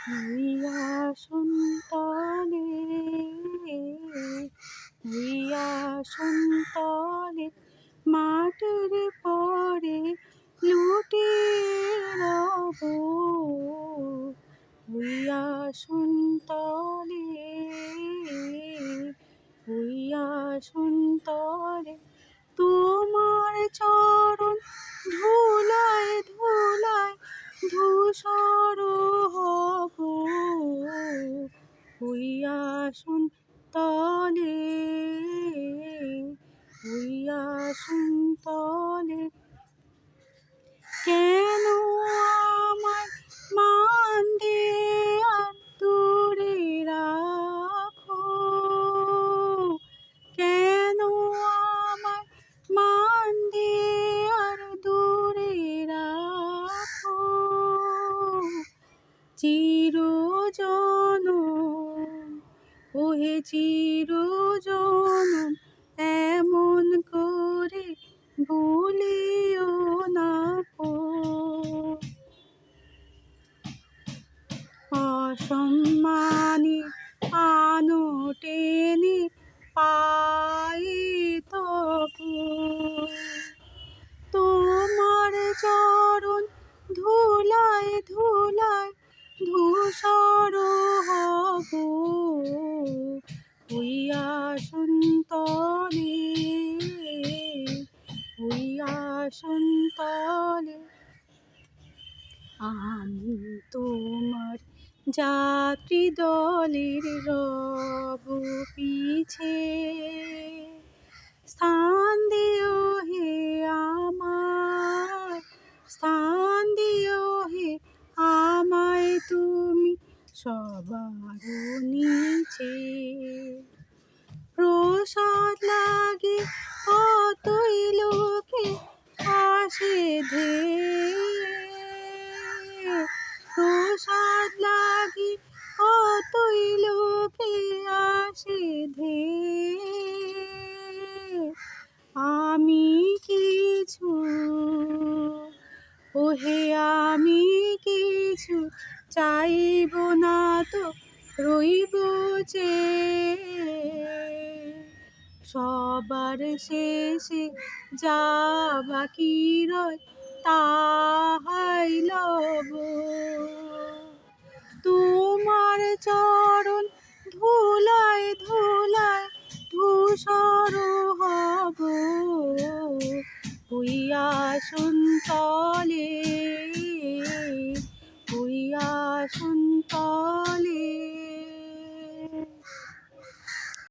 হইয়া সন্তলে হইয়া সন্তলে মাটির পরে লুটিয়ে রব হইয়া সন্তলে হইয়া সন্তলে তোমার চরণ ধুলায় ধুলায় ধূসর হব হইয়া সন্তলে হইয়া সন্তলে কেন আমার মান দিয়ে আর দূরে রাখো কেন আমার মান দিয়ে আর দূরে রাখো চিরজনম ওহে চিরজনম এমন করে ভুলিও না কো অসম্মানে আনটেনে পাই তবু তোমার চরণ ধুলায় ধুলায় ধূসর হব হইয়া সন্তলে হইয়া সন্তলে আমি তোমার যাত্রী দলের রব পিছে স্থান দিও হে আমায় স্থান দিও হে আমায় তুমি সবার নিচে প্রসাদ লাগে কতই লোকে আসে ধেয়ে প্রসাদ লাগে কতই লোকে আসে ধেয়ে আমি কিছু ওহে আমি কিছু চাইব না তো রইব চেয়ে সবার শেষে যা বাকি রয় তাহাই লব তোমার চরণ ধুলায় ধুলায় ধূসর হব হইয়া সন্তলে হইয়া সন্তলে